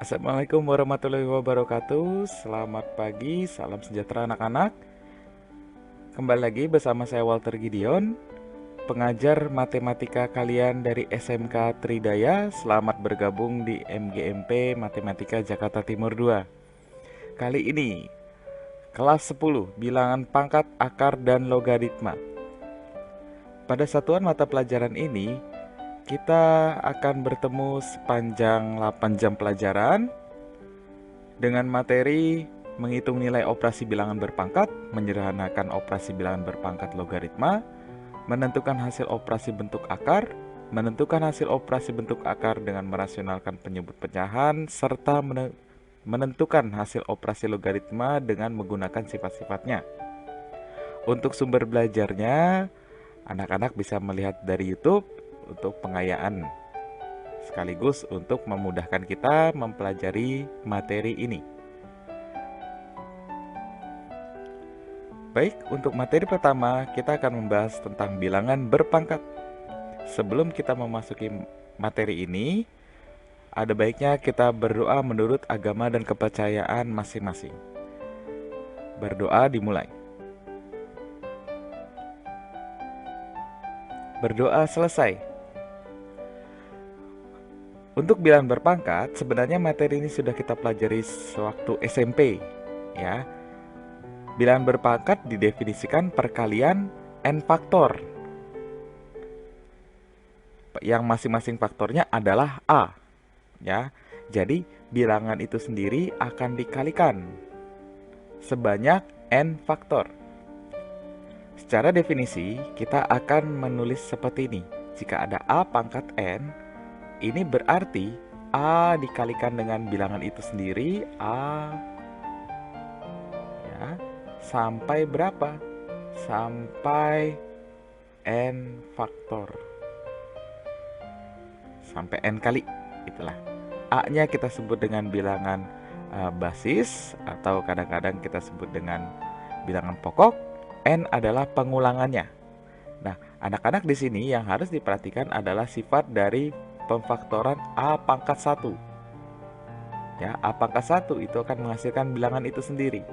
Assalamualaikum warahmatullahi wabarakatuh. Selamat pagi, salam sejahtera anak-anak. Kembali lagi bersama saya Walter Gideon, pengajar matematika kalian dari SMK Tridaya. Selamat bergabung di MGMP Matematika Jakarta Timur 2. Kali ini kelas 10, bilangan pangkat, akar, dan logaritma. Pada satuan mata pelajaran ini, kita akan bertemu sepanjang 8 jam pelajaran dengan materi menghitung nilai operasi bilangan berpangkat, menyederhanakan operasi bilangan berpangkat logaritma, menentukan hasil operasi bentuk akar, menentukan hasil operasi bentuk akar dengan merasionalkan penyebut pecahan, serta menentukan hasil operasi logaritma dengan menggunakan sifat-sifatnya. Untuk sumber belajarnya, anak-anak bisa melihat dari YouTube untuk pengayaan, sekaligus untuk memudahkan kita mempelajari materi ini. Baik, untuk materi pertama kita akan membahas tentang bilangan berpangkat. Sebelum kita memasuki materi ini, ada baiknya kita berdoa menurut agama dan kepercayaan masing-masing. Berdoa dimulai. Berdoa selesai. Untuk bilangan berpangkat, sebenarnya materi ini sudah kita pelajari sewaktu SMP, ya. Bilangan berpangkat didefinisikan perkalian n faktor, yang masing-masing faktornya adalah a, ya. Jadi bilangan itu sendiri akan dikalikan sebanyak n faktor. Secara definisi kita akan menulis seperti ini. Jika ada a pangkat n, ini berarti a dikalikan dengan bilangan itu sendiri, a, ya, sampai berapa? Sampai n faktor. Sampai n kali, itulah. A-nya kita sebut dengan bilangan basis, atau kadang-kadang kita sebut dengan bilangan pokok. N adalah pengulangannya. Nah, anak-anak di sini yang harus diperhatikan adalah sifat dari pemfaktoran a pangkat 1. Ya, a pangkat 1 itu akan menghasilkan bilangan itu sendiri.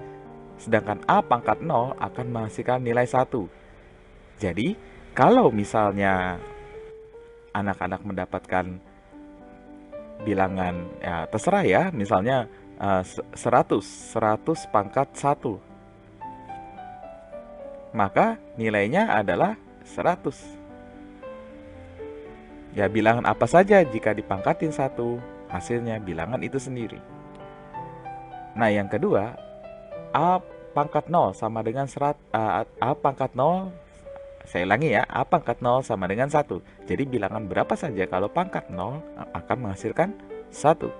Sedangkan a pangkat 0 akan menghasilkan nilai 1. Jadi, kalau misalnya anak-anak mendapatkan bilangan, ya terserah ya, misalnya 100 pangkat 1, maka nilainya adalah 100. Ya, bilangan apa saja jika dipangkatin 1, hasilnya bilangan itu sendiri. Nah, yang kedua, a pangkat 0 sama dengan a pangkat 0, saya ulangi ya, a pangkat 0 sama dengan 1. Jadi bilangan berapa saja kalau pangkat 0 akan menghasilkan 1.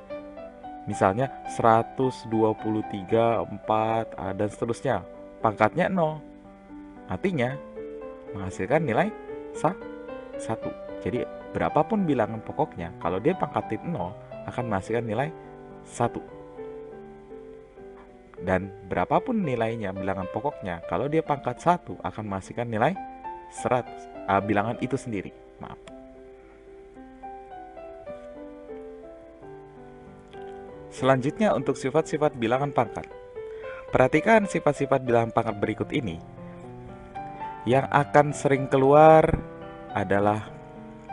Misalnya 123, 4, dan seterusnya. Pangkatnya 0. Artinya menghasilkan nilai 1. Jadi berapapun bilangan pokoknya, kalau dia pangkatin 0 akan menghasilkan nilai 1. Dan berapapun nilainya bilangan pokoknya, kalau dia pangkat 1 akan menghasilkan nilai 100, bilangan itu sendiri. Maaf. Selanjutnya untuk sifat-sifat bilangan pangkat. Perhatikan sifat-sifat bilangan pangkat berikut ini. Yang akan sering keluar adalah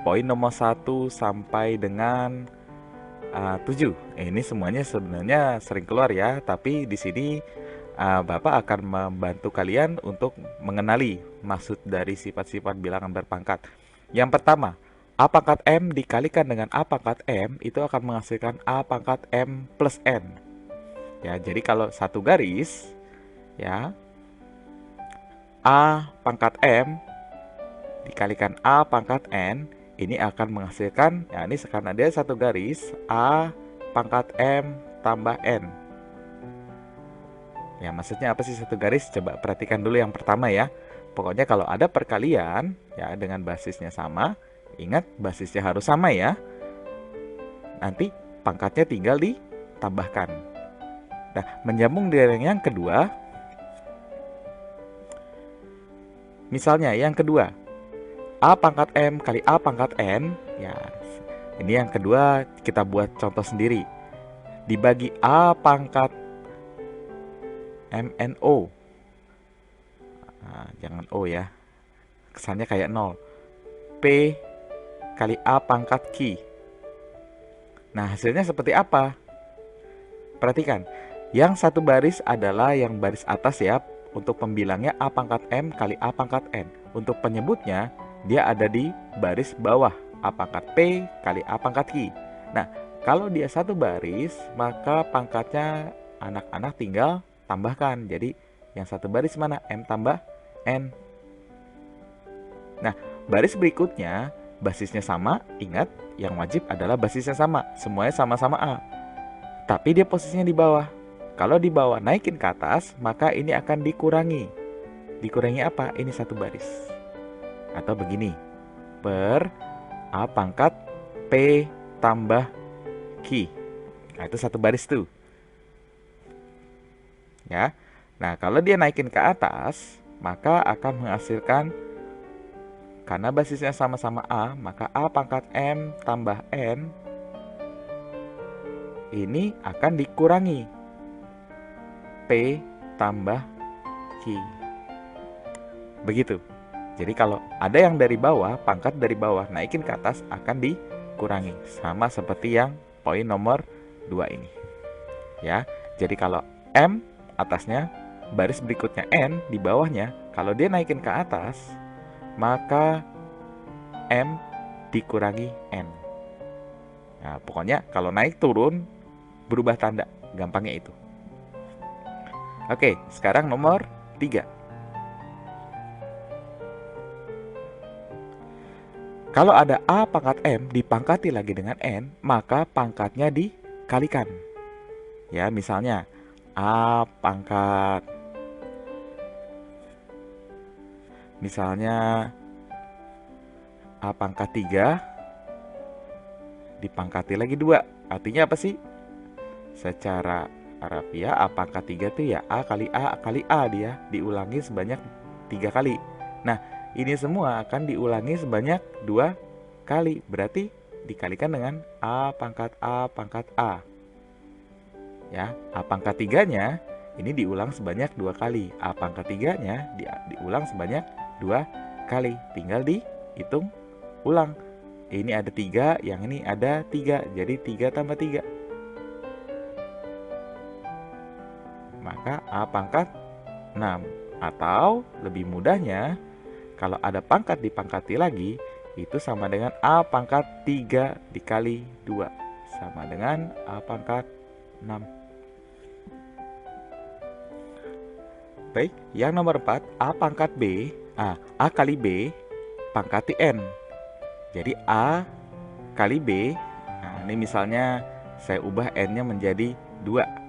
poin nomor 1 sampai dengan 7. Ini semuanya sebenarnya sering keluar ya, tapi di sini Bapak akan membantu kalian untuk mengenali maksud dari sifat-sifat bilangan berpangkat. Yang pertama, a pangkat m dikalikan dengan a pangkat m itu akan menghasilkan a pangkat m plus n. Ya, jadi kalau satu garis, ya, a pangkat m dikalikan a pangkat n, ini akan menghasilkan, ya ini karena dia satu garis, a pangkat m tambah n. Ya, maksudnya apa sih satu garis? Coba perhatikan dulu yang pertama ya. Pokoknya kalau ada perkalian ya dengan basisnya sama, ingat basisnya harus sama ya. Nanti pangkatnya tinggal ditambahkan. Nah, menyambung dengan yang kedua. Misalnya yang kedua, a pangkat m kali a pangkat n. Ya, ini yang kedua kita buat contoh sendiri. dibagi A pangkat MNO. Nah, jangan O ya, kesannya kayak 0. P kali A pangkat Q. Nah, hasilnya seperti apa? Perhatikan, yang satu baris adalah yang baris atas ya. Untuk pembilangnya A pangkat M kali A pangkat N. Untuk penyebutnya, dia ada di baris bawah, A pangkat P kali A pangkat Q. Nah, kalau dia satu baris, maka pangkatnya anak-anak tinggal tambahkan. Jadi, yang satu baris mana? M tambah N. Nah, baris berikutnya, basisnya sama. Ingat, yang wajib adalah basisnya sama. Semuanya sama-sama A. Tapi dia posisinya di bawah. Kalau di bawah naikin ke atas, maka ini akan dikurangi. Dikurangi apa? Ini satu baris. Atau begini. Per A pangkat P tambah Q. Nah, itu satu baris tuh. Ya. Nah, kalau dia naikin ke atas, maka akan menghasilkan, karena basisnya sama-sama A, maka A pangkat M tambah N ini akan dikurangi P tambah Q. Begitu. Jadi kalau ada yang dari bawah, pangkat dari bawah naikin ke atas akan dikurangi. Sama seperti yang poin nomor 2 ini. Ya. Jadi kalau M atasnya, baris berikutnya N di bawahnya, kalau dia naikin ke atas, maka M dikurangi N. Nah, pokoknya kalau naik turun berubah tanda. Gampangnya itu. Oke, sekarang nomor 3. Kalau ada A pangkat M dipangkati lagi dengan N, maka pangkatnya dikalikan. Ya, misalnya A pangkat, misalnya A pangkat 3 dipangkati lagi 2. Artinya apa sih? Secara Arabia A pangkat 3 itu ya A kali A dia diulangi sebanyak 3 kali. Nah, ini semua akan diulangi sebanyak 2 kali. Berarti dikalikan dengan A pangkat A. Ya, A pangkat 3-nya ini diulang sebanyak 2 kali. A pangkat 3-nya diulang sebanyak 2 kali. Tinggal dihitung ulang. Ini ada 3, yang ini ada 3. Jadi 3 tambah 3. Maka A pangkat 6. Atau lebih mudahnya, kalau ada pangkat dipangkati lagi, itu sama dengan A pangkat 3 dikali 2. Sama dengan A pangkat 6. Baik, yang nomor 4, A pangkat B, A kali B pangkati N. Jadi A kali B, nah ini misalnya saya ubah N-nya menjadi 2.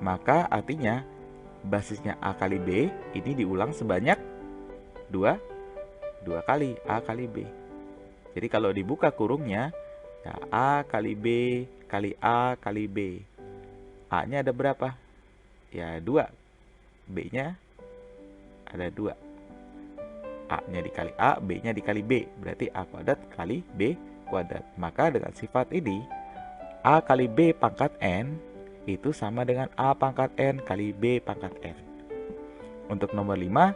Maka artinya basisnya A kali B ini diulang sebanyak 2 kali A kali B. Jadi kalau dibuka kurungnya, ya A kali B kali A kali B. A-nya ada berapa? Ya 2. B-nya ada 2. A-nya dikali A, B-nya dikali B. Berarti A kuadrat kali B kuadrat. Maka dengan sifat ini, A kali B pangkat N itu sama dengan A pangkat N kali B pangkat N. Untuk nomor 5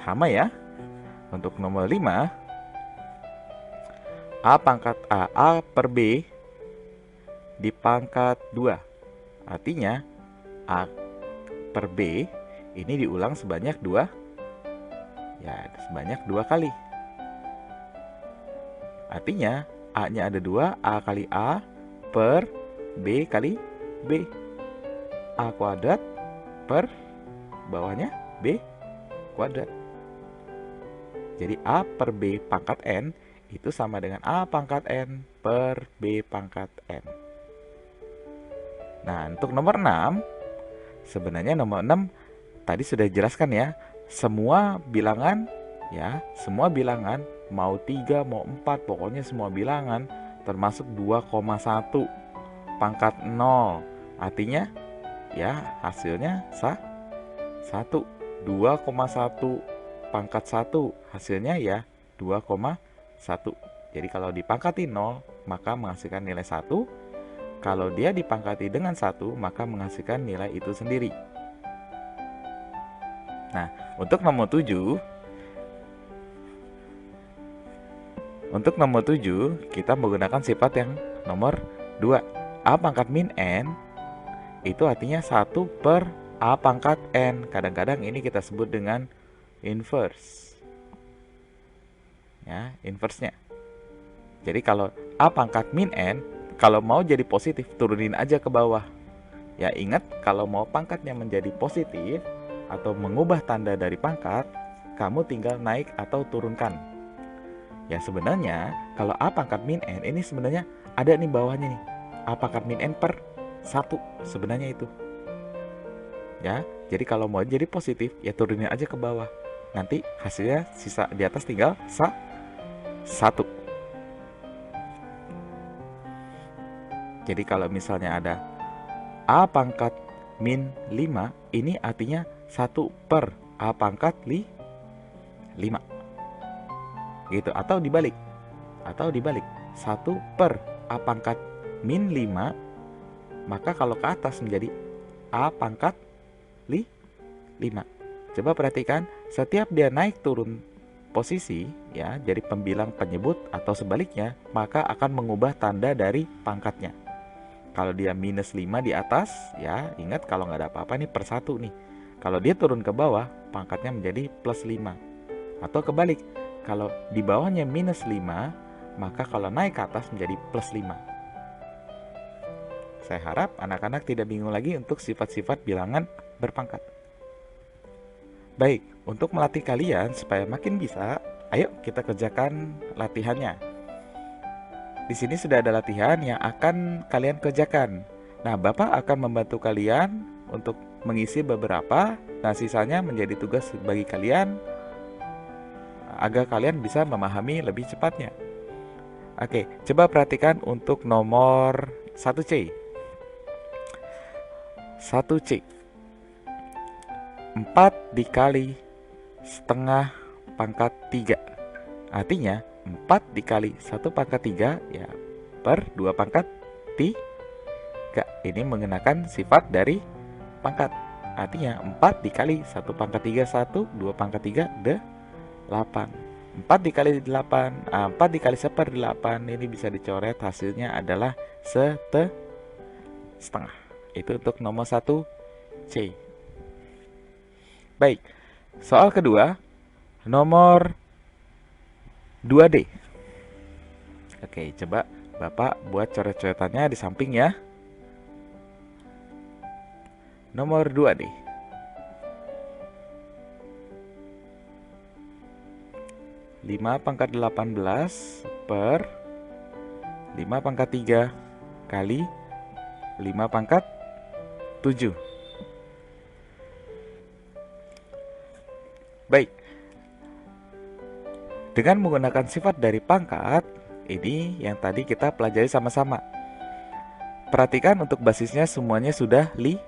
sama ya. Untuk nomor 5, A pangkat A per B dipangkat 2. Artinya A per B ini diulang sebanyak 2. Ya, sebanyak 2 kali. Artinya A-nya ada 2, A kali A per B kali B. A kuadrat per bawahnya B kuadrat. Jadi A per B pangkat N itu sama dengan A pangkat N per B pangkat N. Nah, untuk nomor 6, sebenarnya nomor 6 tadi sudah dijelaskan ya. Semua bilangan ya, semua bilangan mau 3 mau 4, pokoknya semua bilangan termasuk 2,1 pangkat 0. Artinya ya hasilnya 1. 2,1 pangkat 1 hasilnya ya 2,1. Jadi kalau dipangkati 0 maka menghasilkan nilai 1. Kalau dia dipangkati dengan 1, maka menghasilkan nilai itu sendiri. Nah, untuk nomor 7, kita menggunakan sifat yang nomor 2. A pangkat min N itu artinya 1 per A pangkat N. Kadang-kadang ini kita sebut dengan inverse. Ya, inverse-nya. Jadi kalau A pangkat min N, kalau mau jadi positif, turunin aja ke bawah. Ya, ingat kalau mau pangkatnya menjadi positif atau mengubah tanda dari pangkat, kamu tinggal naik atau turunkan. Ya, sebenarnya kalau A pangkat min N ini sebenarnya ada nih bawahnya nih. A pangkat min N per 1 sebenarnya itu. Ya, jadi kalau mau jadi positif, ya turunin aja ke bawah. Nanti hasilnya sisa di atas tinggal 1. Jadi kalau misalnya ada A pangkat min 5, ini artinya 1 per A pangkat 5. Gitu, atau dibalik. 1 per A pangkat min 5, maka kalau ke atas menjadi A pangkat 5. Coba perhatikan, setiap dia naik turun posisi, ya, jadi pembilang penyebut atau sebaliknya, maka akan mengubah tanda dari pangkatnya. Kalau dia minus 5 di atas, ya ingat kalau nggak ada apa-apa nih per 1 nih. Kalau dia turun ke bawah, pangkatnya menjadi plus 5. Atau kebalik, kalau di bawahnya minus 5, maka kalau naik ke atas menjadi plus 5. Saya harap anak-anak tidak bingung lagi untuk sifat-sifat bilangan berpangkat. Baik, untuk melatih kalian supaya makin bisa, ayo kita kerjakan latihannya. Di sini sudah ada latihan yang akan kalian kerjakan. Nah, Bapak akan membantu kalian untuk mengisi beberapa. Nah, sisanya menjadi tugas bagi kalian agar kalian bisa memahami lebih cepatnya. Oke, coba perhatikan untuk nomor 1C. 1C. 4 dikali setengah pangkat 3. Artinya 4 dikali 1 pangkat 3 ya per 2 pangkat 3. Ini menggunakan sifat dari pangkat. Artinya 4 dikali 1 pangkat 3 1, 2 pangkat 3 8. 4 dikali 8, 4 dikali 1/8 ini bisa dicoret, hasilnya adalah setengah. Itu untuk nomor 1C. Baik, soal kedua, nomor 2D. Oke, coba Bapak buat coret-coretannya di samping ya. Nomor 2D. 5 pangkat 18 per 5 pangkat 3 kali 5 pangkat 7. Baik. Dengan menggunakan sifat dari pangkat, ini yang tadi kita pelajari sama-sama. Perhatikan untuk basisnya semuanya sudah 5.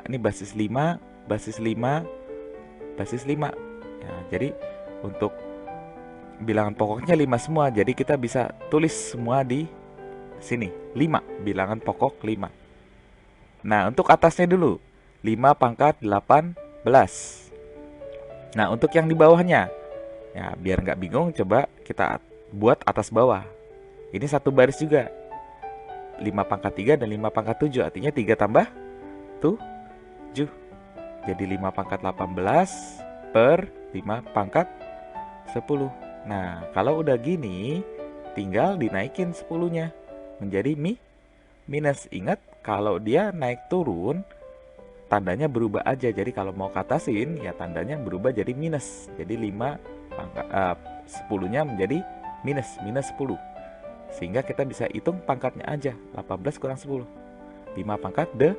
Ini basis 5, basis 5, basis 5. Ya, jadi untuk bilangan pokoknya 5 semua. Jadi kita bisa tulis semua di sini. 5, bilangan pokok 5. Nah, untuk atasnya dulu. 5 pangkat 18. Nah, untuk yang di bawahnya, ya biar nggak bingung, coba kita buat atas bawah. Ini satu baris juga. 5 pangkat 3 dan 5 pangkat 7. Artinya 3 tambah 7. Jadi 5 pangkat 18 per 5 pangkat 10. Nah, kalau udah gini, tinggal dinaikin 10-nya menjadi minus. Ingat, kalau dia naik turun, tandanya berubah aja. Jadi kalau mau katasin, ya tandanya berubah jadi minus. Jadi 5 pangkat 10-nya menjadi minus 10. Sehingga kita bisa hitung pangkatnya aja. 18 kurang 10. 5 pangkat 8.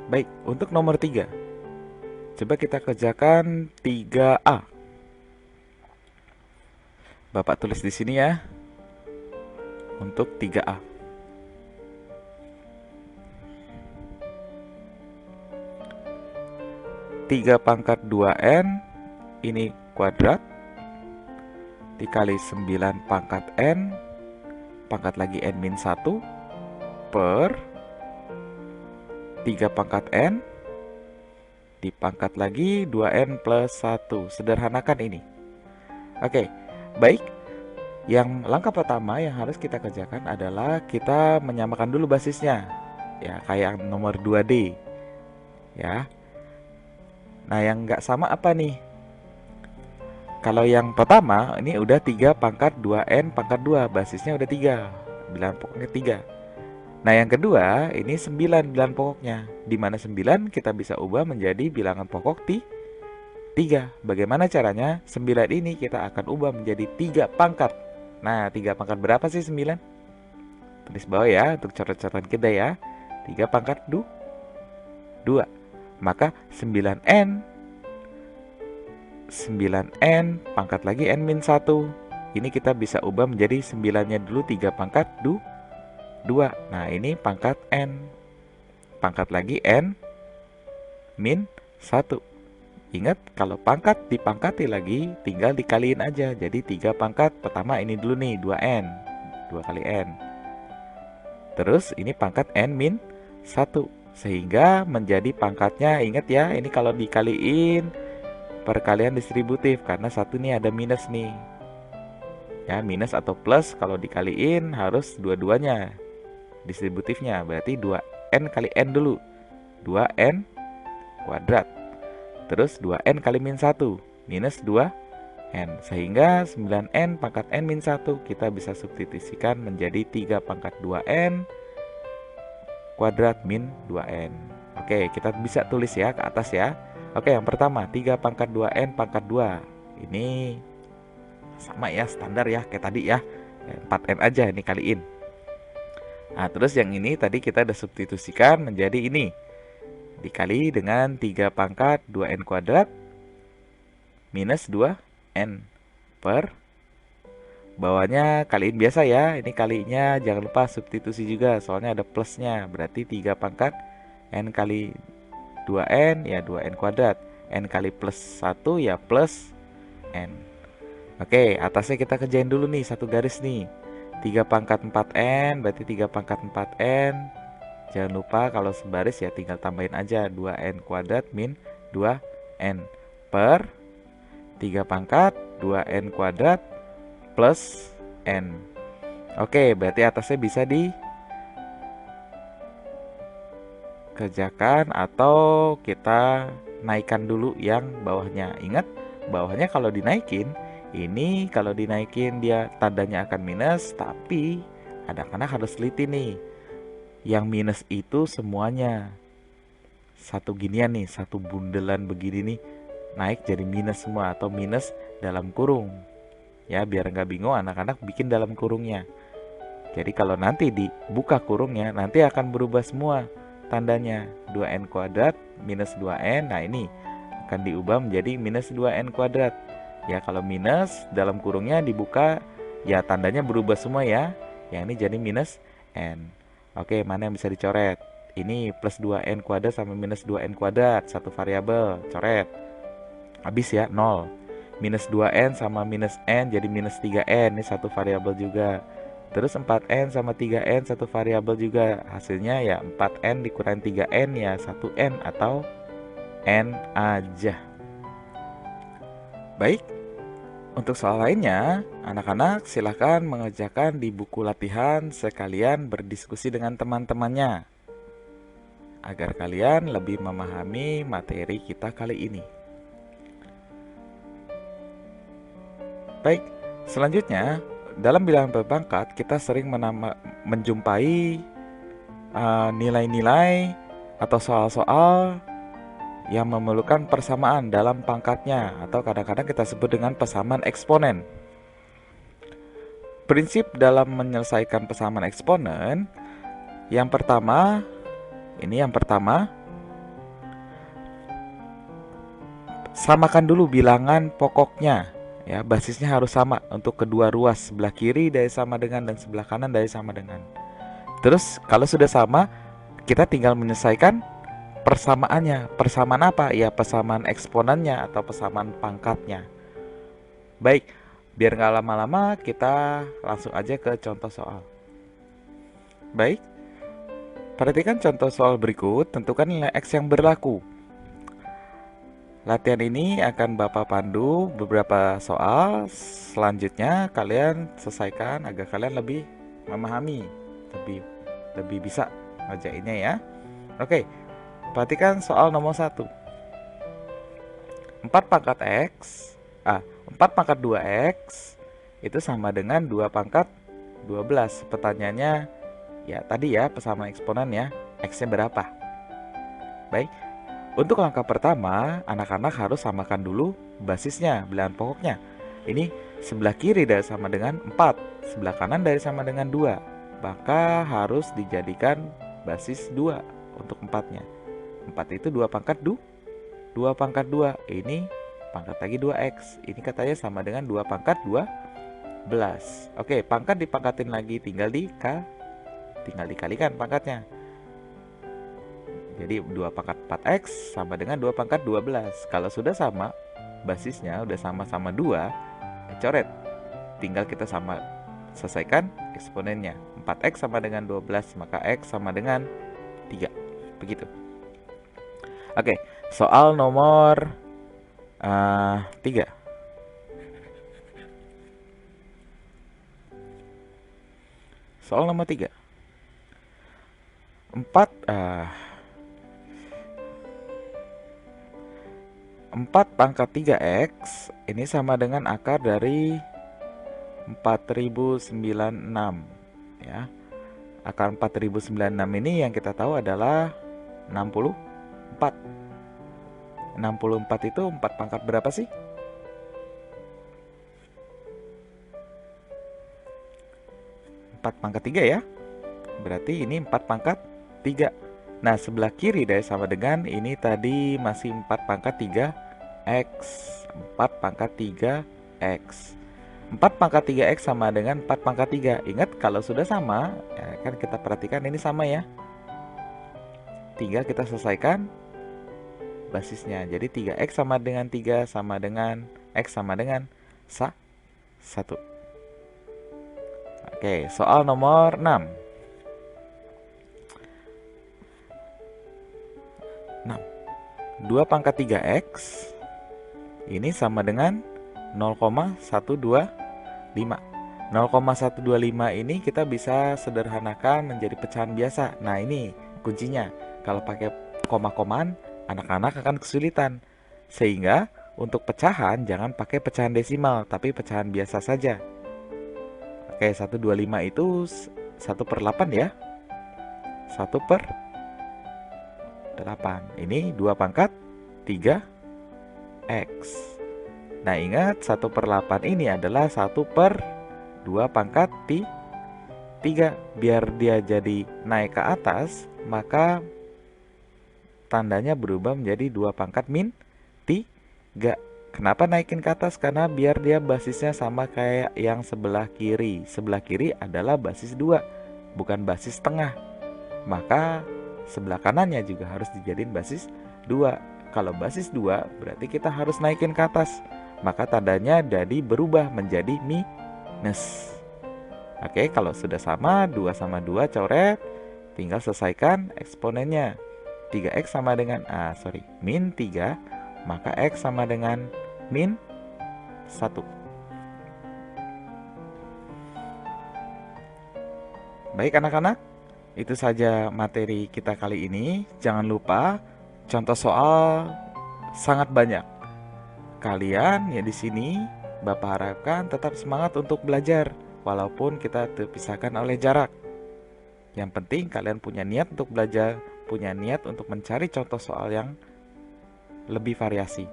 Baik, untuk nomor 3. Coba kita kerjakan 3A. Bapak tulis di sini ya. Untuk 3A. 3 pangkat 2N ini kuadrat dikali 9 pangkat N, pangkat lagi N min 1, per 3 pangkat N, dipangkat lagi 2N plus 1. Sederhanakan ini. Oke, baik. Yang langkah pertama yang harus kita kerjakan adalah kita menyamakan dulu basisnya. Ya, kayak nomor 2D. Ya. Nah, yang nggak sama apa nih? Kalau yang pertama, ini udah 3 pangkat 2N pangkat 2. Basisnya udah 3. Bilangan pokoknya 3. Nah, yang kedua, ini 9 bilangan pokoknya. Di mana 9 kita bisa ubah menjadi bilangan pokok 3. Bagaimana caranya? 9 ini kita akan ubah menjadi 3 pangkat. Nah, 3 pangkat berapa sih 9? Tulis bawah ya, untuk coret-coretan kita ya. 3 pangkat 2. Maka 9N pangkat lagi N min 1. Ini kita bisa ubah menjadi 9-nya dulu 3 pangkat 2. Nah, ini pangkat N. Pangkat lagi N min 1. Ingat, kalau pangkat dipangkati lagi, tinggal dikaliin aja. Jadi 3 pangkat, pertama ini dulu nih, 2N. 2 kali N. Terus ini pangkat N min 1. Sehingga menjadi pangkatnya, ingat ya, ini kalau dikaliin perkalian distributif. Karena 1 nih ada minus nih. Ya, minus atau plus, kalau dikaliin harus dua-duanya. Distributifnya, berarti 2N kali N dulu. 2N kuadrat. Terus 2N kali min 1, minus 2N. Sehingga 9N pangkat N min 1 kita bisa substitusikan menjadi 3 pangkat 2N kuadrat min 2N. Oke, kita bisa tulis ya ke atas ya. Oke, yang pertama 3 pangkat 2N pangkat 2. Ini sama ya, standar ya kayak tadi ya. 4N aja ini kaliin. Nah, terus yang ini tadi kita udah substitusikan menjadi ini. Dikali dengan 3 pangkat 2N kuadrat minus 2N per bawahnya kaliin biasa ya. Ini kalinya jangan lupa substitusi juga, soalnya ada plusnya. Berarti 3 pangkat N kali 2N ya 2N kuadrat. N kali plus 1 ya plus N. Oke, atasnya kita kerjain dulu nih, satu garis nih. 3 pangkat 4N berarti 3 pangkat 4N. Jangan lupa kalau sebaris ya tinggal tambahin aja 2N kuadrat min 2N per 3 pangkat 2N kuadrat plus N. Oke, berarti atasnya bisa dikerjakan atau kita naikkan dulu yang bawahnya. Ingat, bawahnya kalau dinaikin, ini kalau dinaikin dia tandanya akan minus, tapi anak-anak harus teliti nih. Yang minus itu semuanya satu ginian nih, satu bundelan begini nih, naik jadi minus semua atau minus dalam kurung. Ya, biar nggak bingung anak-anak bikin dalam kurungnya. Jadi kalau nanti dibuka kurungnya, nanti akan berubah semua tandanya. 2N kuadrat minus 2N, nah ini akan diubah menjadi minus 2N kuadrat. Ya, kalau minus dalam kurungnya dibuka, ya tandanya berubah semua ya. Yang ini jadi minus N. Oke, mana yang bisa dicoret? Ini plus 2N kuadrat sama minus 2N kuadrat, satu variabel, coret. Habis ya, 0. Minus 2N sama minus N jadi minus 3N, ini satu variabel juga. Terus 4N sama 3N satu variabel juga. Hasilnya ya 4N dikurangi 3N ya 1N atau N aja. Baik. Untuk soal lainnya, anak-anak silahkan mengerjakan di buku latihan sekalian berdiskusi dengan teman-temannya agar kalian lebih memahami materi kita kali ini. Baik, selanjutnya dalam bilangan berpangkat kita sering menjumpai nilai-nilai atau soal-soal yang memerlukan persamaan dalam pangkatnya atau kadang-kadang kita sebut dengan persamaan eksponen. Prinsip dalam menyelesaikan persamaan eksponen, yang pertama, samakan dulu bilangan pokoknya. Ya, basisnya harus sama untuk kedua ruas, sebelah kiri dari sama dengan dan sebelah kanan dari sama dengan. Terus kalau sudah sama, kita tinggal menyelesaikan persamaannya. Persamaan apa? Ya persamaan eksponennya atau persamaan pangkatnya. Baik, Biar nggak lama-lama, kita langsung aja ke contoh soal. Baik, perhatikan contoh soal berikut, tentukan nilai X yang berlaku. Latihan ini akan Bapak pandu beberapa soal, selanjutnya kalian selesaikan agar kalian lebih memahami, lebih bisa ngerjainnya ya. Oke, perhatikan soal nomor 1. 4 pangkat X 4 pangkat 2X itu sama dengan 2 pangkat 12. Pertanyaannya ya tadi ya, persamaan eksponen ya, X-nya berapa? Baik, untuk langkah pertama anak-anak harus samakan dulu basisnya, bilangan pokoknya. Ini sebelah kiri dari sama dengan 4, sebelah kanan dari sama dengan 2, maka harus dijadikan basis 2 untuk 4-nya. 4 itu 2 pangkat 2 pangkat 2, ini pangkat lagi 2X, ini katanya sama dengan 2 pangkat 12. Oke, pangkat dipangkatin lagi, tinggal dikalikan pangkatnya. Jadi 2 pangkat 4X sama dengan 2 pangkat 12. Kalau sudah sama, basisnya udah sama-sama 2, coret. Tinggal kita selesaikan eksponennya. 4X sama dengan 12, maka X sama dengan 3. Begitu. Oke, soal nomor 3. Soal nomor 3. 4 pangkat 3X ini sama dengan akar dari 4096 ya. Akar 4096 ini yang kita tahu adalah 64. 64 itu 4 pangkat berapa sih? 4 pangkat 3 ya. Berarti ini 4 pangkat 3. Nah, sebelah kiri dari sama dengan ini tadi masih 4 pangkat 3X. 4 pangkat 3X. 4 pangkat 3X sama dengan 4 pangkat 3. Ingat, kalau sudah sama, ya kan kita perhatikan ini sama ya. 3 kita selesaikan basisnya. Jadi 3X sama dengan 3 sama dengan X sama dengan 1. Oke, soal nomor 6. 2 pangkat 3X ini sama dengan 0,125. 0,125 ini kita bisa sederhanakan menjadi pecahan biasa. Nah, ini kuncinya. Kalau pakai koma-komaan, anak-anak akan kesulitan. Sehingga untuk pecahan jangan pakai pecahan desimal, tapi pecahan biasa saja. Oke, 125 itu 1/8 ya. 1/8. Ini 2 pangkat 3X. Nah, ingat 1/8 ini adalah 1/2 pangkat 3. Biar dia jadi naik ke atas, maka tandanya berubah menjadi 2 pangkat min 3. Kenapa naikin ke atas? Karena biar dia basisnya sama kayak yang sebelah kiri. Sebelah kiri adalah basis 2, bukan basis tengah. Maka sebelah kanannya juga harus dijadiin basis 2. Kalau basis 2 berarti kita harus naikin ke atas. Maka tandanya jadi berubah menjadi minus. Oke, kalau sudah sama, 2 sama 2 coret. Tinggal selesaikan eksponennya. 3X sama dengan min 3, maka X sama dengan min 1. Baik anak-anak, itu saja materi kita kali ini. Jangan lupa contoh soal sangat banyak. Kalian ya di sini Bapak harapkan tetap semangat untuk belajar walaupun kita terpisahkan oleh jarak. Yang penting kalian punya niat untuk belajar, punya niat untuk mencari contoh soal yang lebih variasi.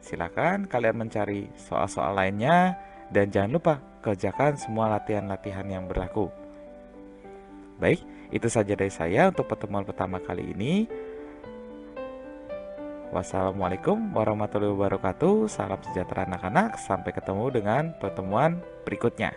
Silakan kalian mencari soal-soal lainnya dan jangan lupa kerjakan semua latihan-latihan yang berlaku. Baik, itu saja dari saya untuk pertemuan pertama kali ini. Wassalamualaikum warahmatullahi wabarakatuh. Salam sejahtera anak-anak. Sampai ketemu dengan pertemuan berikutnya.